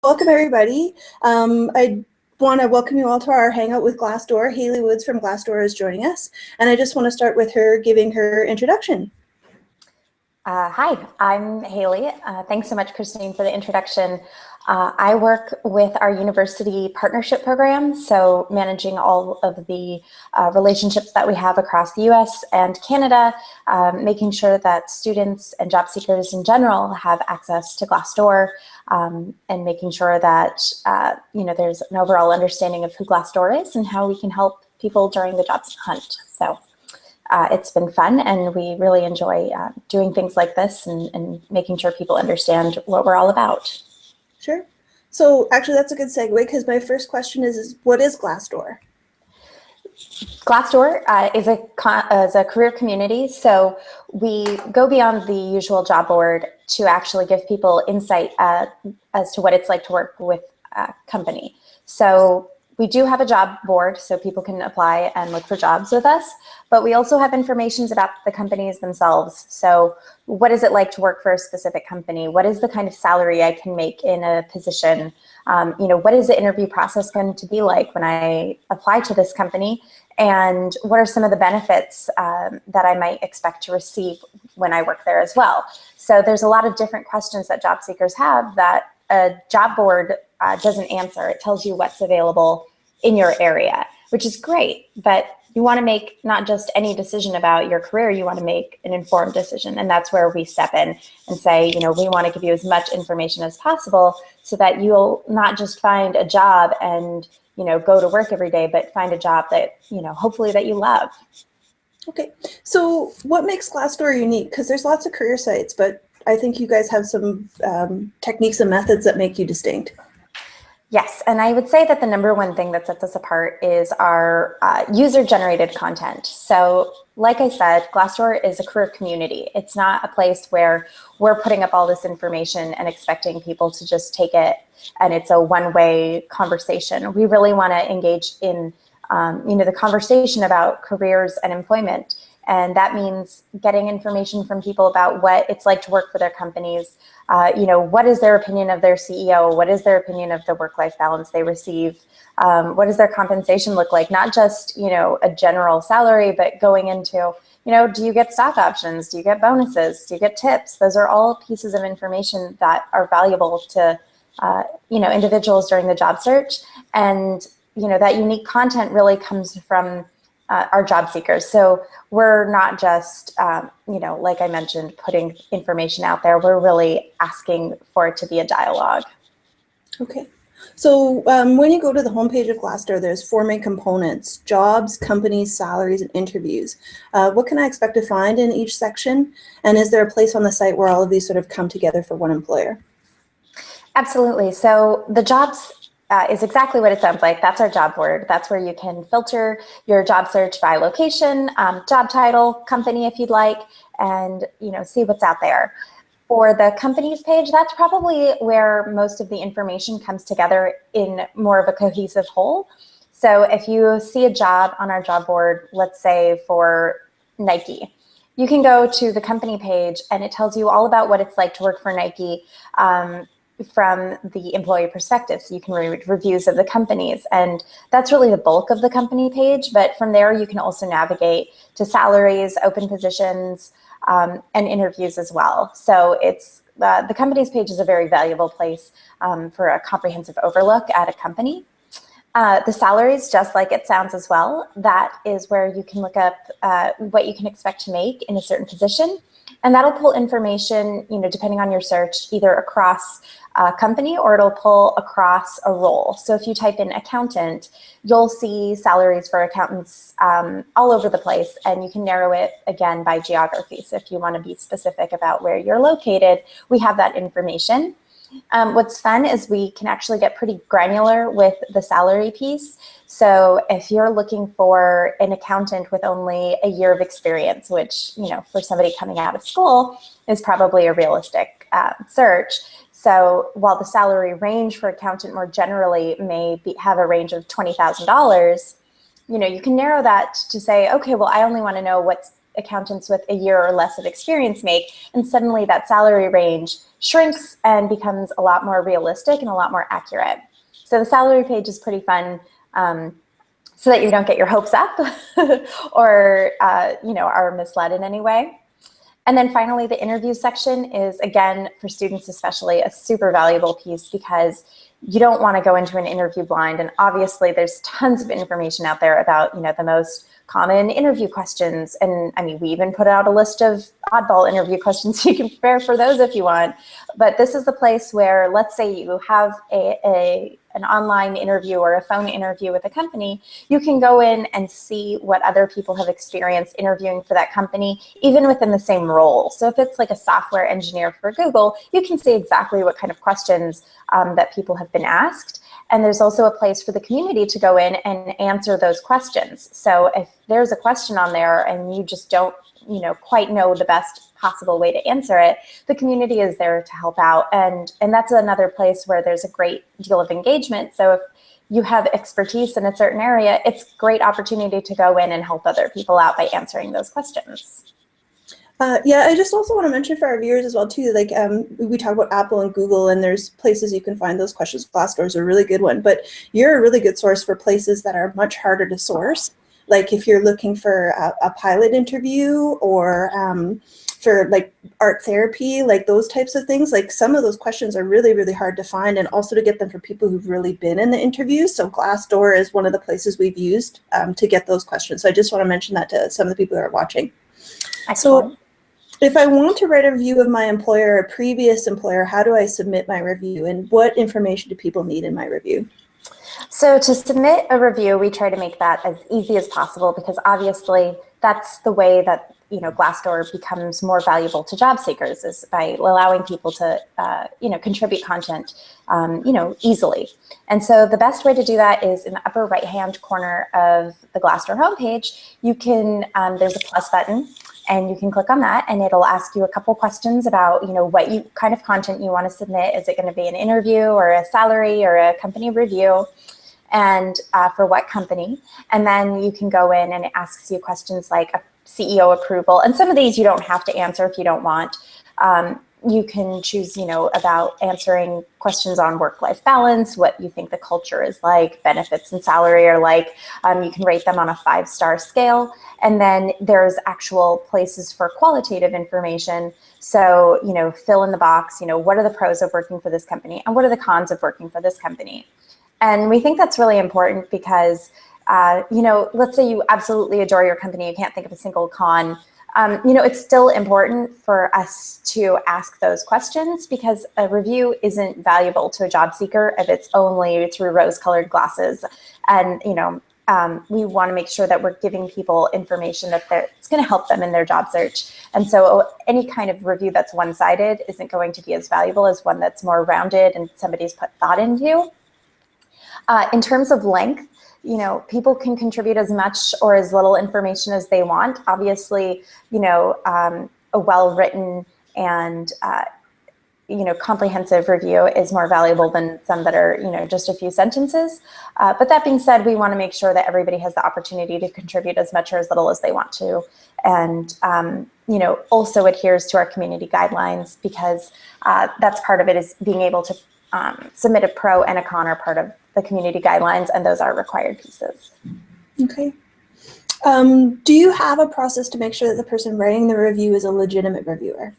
Welcome, everybody. I want to welcome you all to our Hangout with Glassdoor. Haley Woods from Glassdoor is joining us, and I just want to start with her giving her introduction. Hi, I'm Haley. Thanks so much, Christine, for the introduction. I work with our university partnership program, so managing all of the relationships that we have across the US and Canada, making sure that students and job seekers in general have access to Glassdoor, and making sure that there's an overall understanding of who Glassdoor is and how we can help people during the job hunt. So it's been fun, and we really enjoy doing things like this and making sure people understand what we're all about. Sure. So actually that's a good segue, because my first question is what is Glassdoor? Glassdoor is a career community, so we go beyond the usual job board to actually give people insight as to what it's like to work with a company. So we do have a job board so people can apply and look for jobs with us, but we also have information about the companies themselves. So what is it like to work for a specific company? What is the kind of salary I can make in a position? What is the interview process going to be like when I apply to this company? And what are some of the benefits that I might expect to receive when I work there as well? So there's a lot of different questions that job seekers have that a job board doesn't answer. It tells you what's available in your area, which is great, but you want to make not just any decision about your career, you want to make an informed decision. And that's where we step in and say, we want to give you as much information as possible so that you'll not just find a job and, go to work every day, but find a job that, hopefully that you love. Okay, so what makes Glassdoor unique? Because there's lots of career sites, but I think you guys have some techniques and methods that make you distinct. Yes, and I would say that the number one thing that sets us apart is our user-generated content. So like I said, Glassdoor is a career community. It's not a place where we're putting up all this information and expecting people to just take it and it's a one-way conversation. We really want to engage in the conversation about careers and employment. And that means getting information from people about what it's like to work for their companies. What is their opinion of their CEO? What is their opinion of the work-life balance they receive? What does their compensation look like? Not just, a general salary, but going into, do you get stock options? Do you get bonuses? Do you get tips? Those are all pieces of information that are valuable to, individuals during the job search. And, that unique content really comes from our job seekers. So we're not just, like I mentioned, putting information out there. We're really asking for it to be a dialogue. Okay. So when you go to the homepage of Glassdoor, there's 4 main components: jobs, companies, salaries, and interviews. What can I expect to find in each section? And is there a place on the site where all of these sort of come together for one employer? Absolutely. So the jobs is exactly what it sounds like. That's our job board. That's where you can filter your job search by location, job title, company if you'd like, and see what's out there. For the companies page, that's probably where most of the information comes together in more of a cohesive whole. So if you see a job on our job board, let's say for Nike, you can go to the company page and it tells you all about what it's like to work for Nike from the employee perspective. So you can read reviews of the companies, and that's really the bulk of the company page. But from there, you can also navigate to salaries, open positions, and interviews as well. So it's the companies page is a very valuable place for a comprehensive overlook at a company. The salaries, just like it sounds as well, that is where you can look up what you can expect to make in a certain position. And that'll pull information, depending on your search, either across a company or it'll pull across a role. So if you type in accountant, you'll see salaries for accountants all over the place, and you can narrow it again by geography. So if you want to be specific about where you're located, we have that information. What's fun is we can actually get pretty granular with the salary piece. So if you're looking for an accountant with only a year of experience, which, for somebody coming out of school is probably a realistic search. So while the salary range for accountant more generally may have a range of $20,000, you can narrow that to say, okay, well, I only want to know what's accountants with a year or less of experience make, and suddenly that salary range shrinks and becomes a lot more realistic and a lot more accurate. So the salary page is pretty fun, so that you don't get your hopes up or are misled in any way. And then finally, the interview section is, again, for students especially, a super valuable piece, because you don't want to go into an interview blind. And obviously, there's tons of information out there about, the most common interview questions. And I mean, we even put out a list of oddball interview questions. You can prepare for those if you want. But this is the place where, let's say you have an online interview or a phone interview with a company, you can go in and see what other people have experienced interviewing for that company, even within the same role. So if it's like a software engineer for Google, you can see exactly what kind of questions that people have been asked. And there's also a place for the community to go in and answer those questions. So if there's a question on there and you just don't, quite know the best possible way to answer it, the community is there to help out. And that's another place where there's a great deal of engagement. So if you have expertise in a certain area, it's a great opportunity to go in and help other people out by answering those questions. Yeah, I just also want to mention for our viewers as well too, like we talk about Apple and Google, and there's places you can find those questions. Glassdoor is a really good one, but you're a really good source for places that are much harder to source. Like if you're looking for a pilot interview or for like art therapy, like those types of things, like some of those questions are really, really hard to find, and also to get them for people who've really been in the interviews. So Glassdoor is one of the places we've used to get those questions. So I just want to mention that to some of the people who are watching. Excellent. So if I want to write a review of my employer or a previous employer, how do I submit my review, and what information do people need in my review? So to submit a review, we try to make that as easy as possible, because obviously that's the way that Glassdoor becomes more valuable to job seekers, is by allowing people to contribute content easily. And so the best way to do that is in the upper right-hand corner of the Glassdoor homepage. You can there's a plus button, and you can click on that, and it'll ask you a couple questions about what kind of content you want to submit. Is it going to be an interview or a salary or a company review, and for what company? And then you can go in and it asks you questions like a CEO approval. And some of these you don't have to answer if you don't want. You can choose, about answering questions on work-life balance, what you think the culture is like, benefits and salary are like. You can rate them on a 5-star scale. And then there's actual places for qualitative information. So, fill in the box, what are the pros of working for this company and what are the cons of working for this company? And we think that's really important because, let's say you absolutely adore your company, you can't think of a single con. It's still important for us to ask those questions, because a review isn't valuable to a job seeker if it's only through rose-colored glasses. And, we want to make sure that we're giving people information that it's going to help them in their job search. And so any kind of review that's one-sided isn't going to be as valuable as one that's more rounded and somebody's put thought into. In terms of length, people can contribute as much or as little information as they want. Obviously, a well-written and comprehensive review is more valuable than some that are, just a few sentences. But that being said, we want to make sure that everybody has the opportunity to contribute as much or as little as they want to, and also adheres to our community guidelines, because that's part of it, is being able to submit a pro and a con are part of the community guidelines, and those are required pieces. Okay. Do you have a process to make sure that the person writing the review is a legitimate reviewer?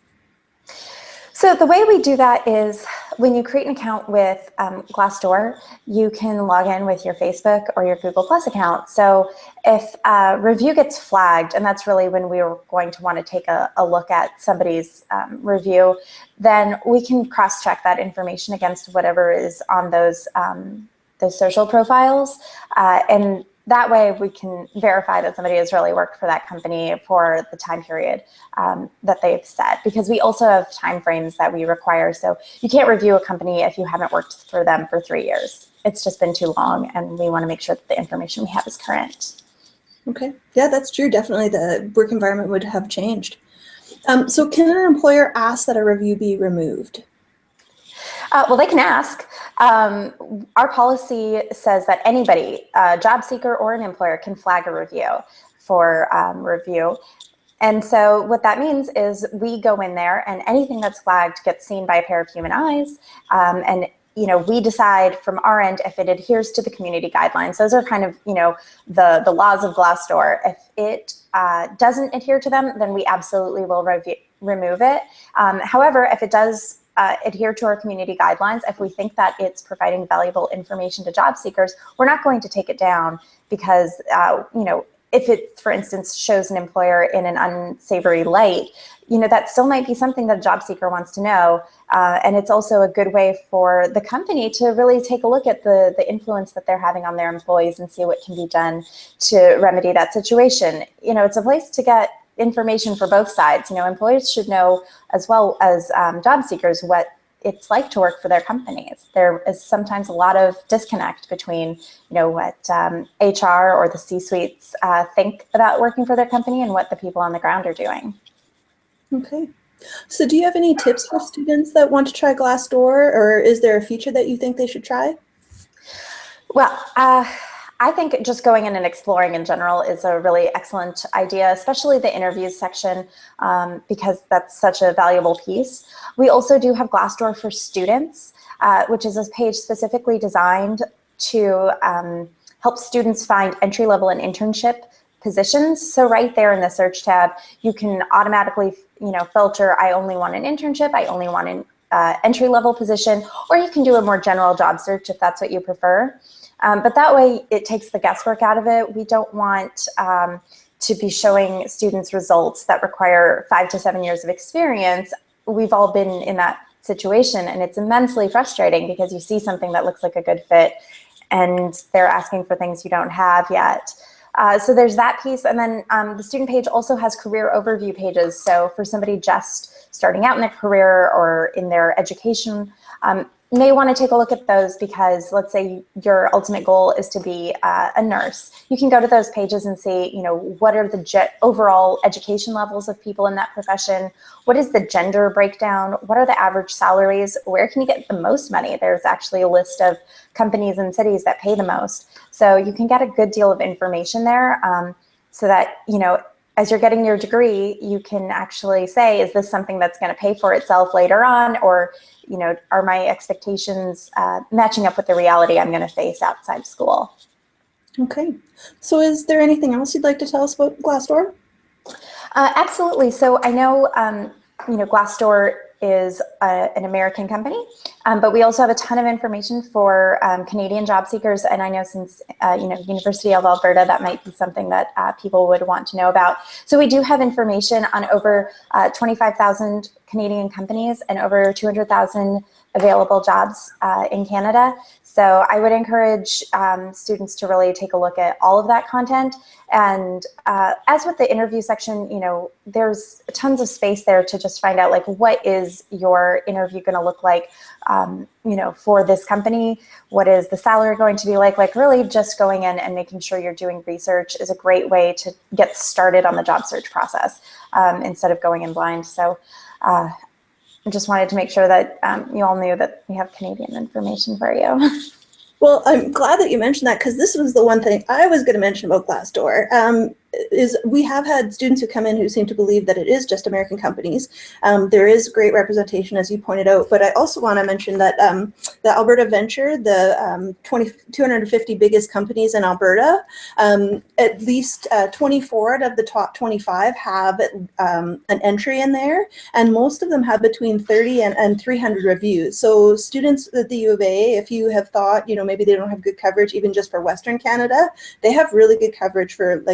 So the way we do that is when you create an account with Glassdoor, you can log in with your Facebook or your Google Plus account. So if a review gets flagged, and that's really when we are going to want to take a look at somebody's review, then we can cross-check that information against whatever is on those social profiles. And that way we can verify that somebody has really worked for that company for the time period that they've set, because we also have time frames that we require. So you can't review a company if you haven't worked for them for 3 years. It's just been too long, and we want to make sure that the information we have is current. Okay, yeah, that's true. Definitely the work environment would have changed. So can an employer ask that a review be removed? Well, they can ask. Our policy says that anybody, a job seeker or an employer, can flag a review for review. And so what that means is we go in there and anything that's flagged gets seen by a pair of human eyes. And we decide from our end if it adheres to the community guidelines. Those are kind of, the laws of Glassdoor. If it doesn't adhere to them, then we absolutely will remove it. However, if it does adhere to our community guidelines, if we think that it's providing valuable information to job seekers, we're not going to take it down because, if it, for instance, shows an employer in an unsavory light, that still might be something that a job seeker wants to know. And it's also a good way for the company to really take a look at the influence that they're having on their employees and see what can be done to remedy that situation. It's a place to get information for both sides. Employers should know as well as job seekers what it's like to work for their companies. There is sometimes a lot of disconnect between, what HR or the C-suites think about working for their company and what the people on the ground are doing. Okay. So do you have any tips for students that want to try Glassdoor, or is there a feature that you think they should try? Well, I think just going in and exploring in general is a really excellent idea, especially the interviews section, because that's such a valuable piece. We also do have Glassdoor for Students, which is a page specifically designed to help students find entry-level and internship positions. So right there in the search tab, you can automatically, filter, I only want an internship, I only want an entry-level position, or you can do a more general job search if that's what you prefer. But that way it takes the guesswork out of it. We don't want to be showing students results that require 5 to 7 years of experience. We've all been in that situation, and it's immensely frustrating because you see something that looks like a good fit and they're asking for things you don't have yet. So there's that piece. And then the student page also has career overview pages. So for somebody just starting out in their career or in their education, may want to take a look at those because let's say your ultimate goal is to be a nurse. You can go to those pages and see, what are the overall education levels of people in that profession? What is the gender breakdown? What are the average salaries? Where can you get the most money? There's actually a list of companies and cities that pay the most. So you can get a good deal of information there so that, as you're getting your degree, you can actually say, is this something that's going to pay for itself later on? Or, are my expectations matching up with the reality I'm going to face outside school? Okay. So is there anything else you'd like to tell us about Glassdoor? Absolutely. So I know, Glassdoor is an American company, but we also have a ton of information for Canadian job seekers. And I know since, University of Alberta, that might be something that people would want to know about. So we do have information on over 25,000 Canadian companies and over 200,000 available jobs in Canada. So I would encourage students to really take a look at all of that content. And as with the interview section, there's tons of space there to just find out, like, what is your interview going to look like, for this company? What is the salary going to be like? Like, really just going in and making sure you're doing research is a great way to get started on the job search process instead of going in blind. So I just wanted to make sure that you all knew that we have Canadian information for you. Well, I'm glad that you mentioned that because this was the one thing I was going to mention about Glassdoor. Is we have had students who come in who seem to believe that it is just American companies. There is great representation, as you pointed out, but I also want to mention that the Alberta Venture, the 250 biggest companies in Alberta, at least 24 out of the top 25 have an entry in there, and most of them have between 30 and 300 reviews. So students at the U of A, if you have thought, maybe they don't have good coverage even just for Western Canada, they have really good coverage for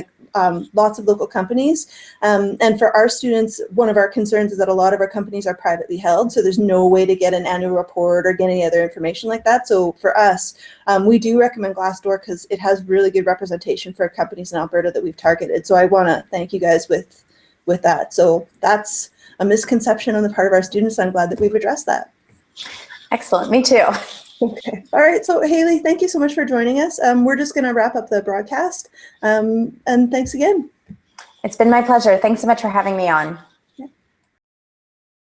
lots of local companies. And for our students, one of our concerns is that a lot of our companies are privately held, so there's no way to get an annual report or get any other information like that. So for us, we do recommend Glassdoor because it has really good representation for companies in Alberta that we've targeted. So I want to thank you guys with that. So that's a misconception on the part of our students. I'm glad that we've addressed that. Excellent. Me too. Okay. All right. So Haley, thank you so much for joining us. We're just going to wrap up the broadcast. And thanks again. It's been my pleasure. Thanks so much for having me on.